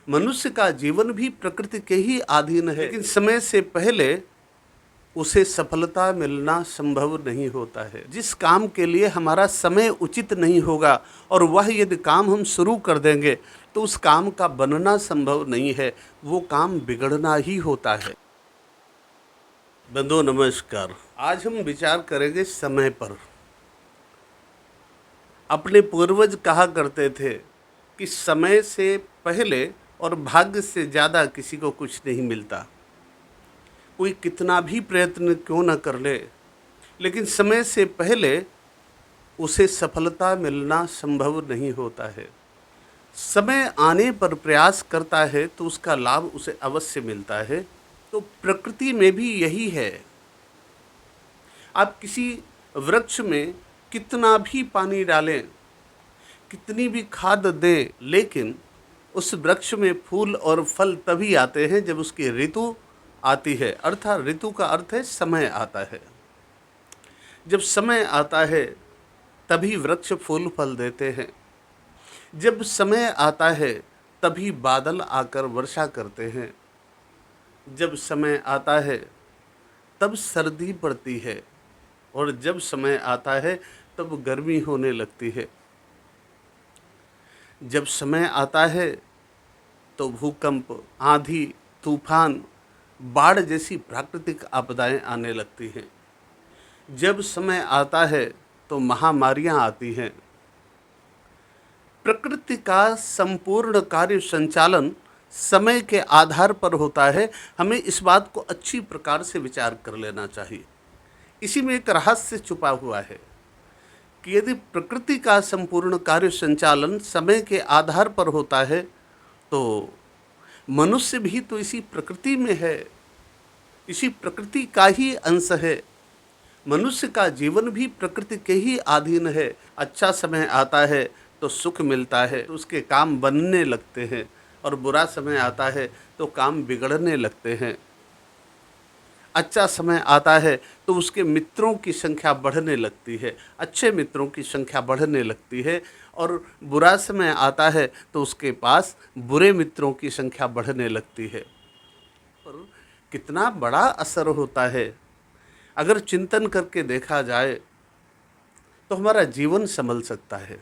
मनुष्य का जीवन भी प्रकृति के ही अधीन है, लेकिन समय से पहले उसे सफलता मिलना संभव नहीं होता है। जिस काम के लिए हमारा समय उचित नहीं होगा और वह यदि काम हम शुरू कर देंगे तो उस काम का बनना संभव नहीं है, वो काम बिगड़ना ही होता है। बंधु नमस्कार। आज हम विचार करेंगे समय पर। अपने पूर्वज कहा करते थे कि समय से पहले और भाग्य से ज़्यादा किसी को कुछ नहीं मिलता। कोई कितना भी प्रयत्न क्यों न कर ले, लेकिन समय से पहले उसे सफलता मिलना संभव नहीं होता है। समय आने पर प्रयास करता है तो उसका लाभ उसे अवश्य मिलता है। तो प्रकृति में भी यही है। आप किसी वृक्ष में कितना भी पानी डालें, कितनी भी खाद दें, लेकिन उस वृक्ष में फूल और फल तभी आते हैं जब उसकी ऋतु आती है। अर्थात ऋतु का अर्थ है समय आता है। जब समय आता है तभी वृक्ष फूल फल देते हैं। जब समय आता है तभी बादल आकर वर्षा करते हैं। जब समय आता है तब सर्दी पड़ती है और जब समय आता है तब गर्मी होने लगती है। जब समय आता है तो भूकंप, आंधी, तूफान, बाढ़ जैसी प्राकृतिक आपदाएं आने लगती हैं। जब समय आता है तो महामारियां आती हैं। प्रकृति का संपूर्ण कार्य संचालन समय के आधार पर होता है। हमें इस बात को अच्छी प्रकार से विचार कर लेना चाहिए। इसी में एक रहस्य छुपा हुआ है कि यदि प्रकृति का संपूर्ण कार्य संचालन समय के आधार पर होता है तो मनुष्य भी तो इसी प्रकृति में है, इसी प्रकृति का ही अंश है। मनुष्य का जीवन भी प्रकृति के ही अधीन है। अच्छा समय आता है तो सुख मिलता है, तो उसके काम बनने लगते हैं, और बुरा समय आता है तो काम बिगड़ने लगते हैं। अच्छा समय आता है तो उसके मित्रों की संख्या बढ़ने लगती है, अच्छे मित्रों की संख्या बढ़ने लगती है, और बुरा समय आता है तो उसके पास बुरे मित्रों की संख्या बढ़ने लगती है। पर कितना बड़ा असर होता है अगर चिंतन करके देखा जाए तो हमारा जीवन संभल सकता है।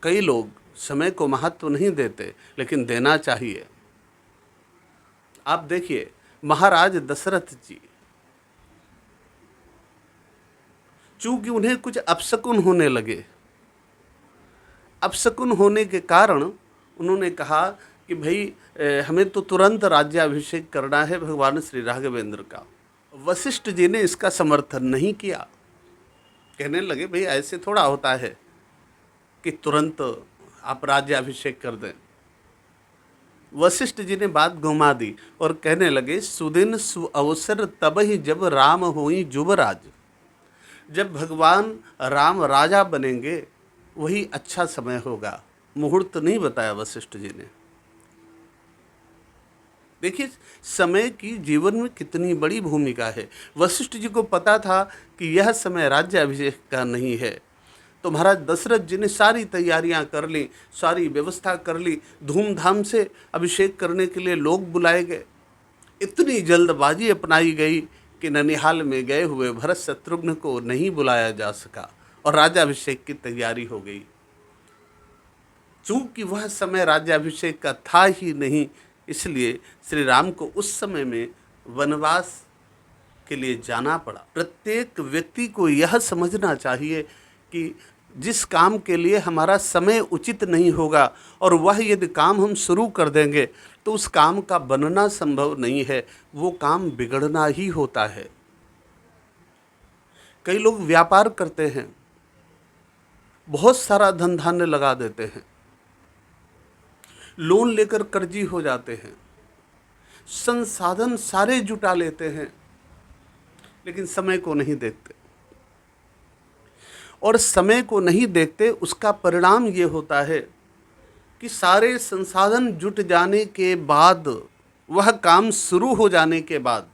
कई लोग समय को महत्व नहीं देते, लेकिन देना चाहिए। आप देखिए, महाराज दशरथ जी, चूंकि उन्हें कुछ अपशकुन होने लगे, अपशकुन होने के कारण उन्होंने कहा कि भाई हमें तो तुरंत राज्याभिषेक करना है भगवान श्री राघवेंद्र का। वशिष्ठ जी ने इसका समर्थन नहीं किया। कहने लगे भाई ऐसे थोड़ा होता है कि तुरंत आप राज्याभिषेक कर दें। वशिष्ठ जी ने बात घुमा दी और कहने लगे सुदिन सुअवसर तब ही जब राम होई जुबराज। जब भगवान राम राजा बनेंगे वही अच्छा समय होगा। मुहूर्त नहीं बताया वशिष्ठ जी ने। देखिए, समय की जीवन में कितनी बड़ी भूमिका है। वशिष्ठ जी को पता था कि यह समय राज्याभिषेक का नहीं है, तो महाराज दशरथ जी ने सारी तैयारियां कर ली, सारी व्यवस्था कर ली, धूमधाम से अभिषेक करने के लिए लोग बुलाए गए। इतनी जल्दबाजी अपनाई गई कि ननिहाल में गए हुए भरत शत्रुघ्न को नहीं बुलाया जा सका और राज्याभिषेक की तैयारी हो गई। चूंकि वह समय राज्याभिषेक का था ही नहीं, इसलिए श्री राम को उस समय में वनवास के लिए जाना पड़ा। प्रत्येक व्यक्ति को यह समझना चाहिए कि जिस काम के लिए हमारा समय उचित नहीं होगा और वह यदि काम हम शुरू कर देंगे तो उस काम का बनना संभव नहीं है, वो काम बिगड़ना ही होता है। कई लोग व्यापार करते हैं, बहुत सारा धन धान्य लगा देते हैं, लोन लेकर कर्जी हो जाते हैं, संसाधन सारे जुटा लेते हैं, लेकिन समय को नहीं देखते। और समय को नहीं देखते, उसका परिणाम ये होता है कि सारे संसाधन जुट जाने के बाद, वह काम शुरू हो जाने के बाद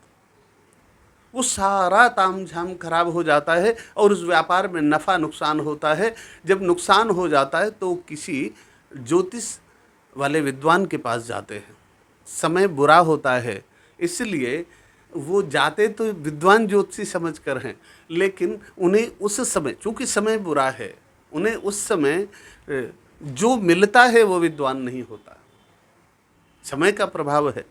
वो सारा तामझाम खराब हो जाता है और उस व्यापार में नफ़ा नुकसान होता है। जब नुकसान हो जाता है तो किसी ज्योतिष वाले विद्वान के पास जाते हैं। समय बुरा होता है, इसलिए वो जाते तो विद्वान ज्योतिषी समझ कर हैं, लेकिन उन्हें उस समय, चूँकि समय बुरा है, उन्हें उस समय जो मिलता है वो विद्वान नहीं होता। समय का प्रभाव है।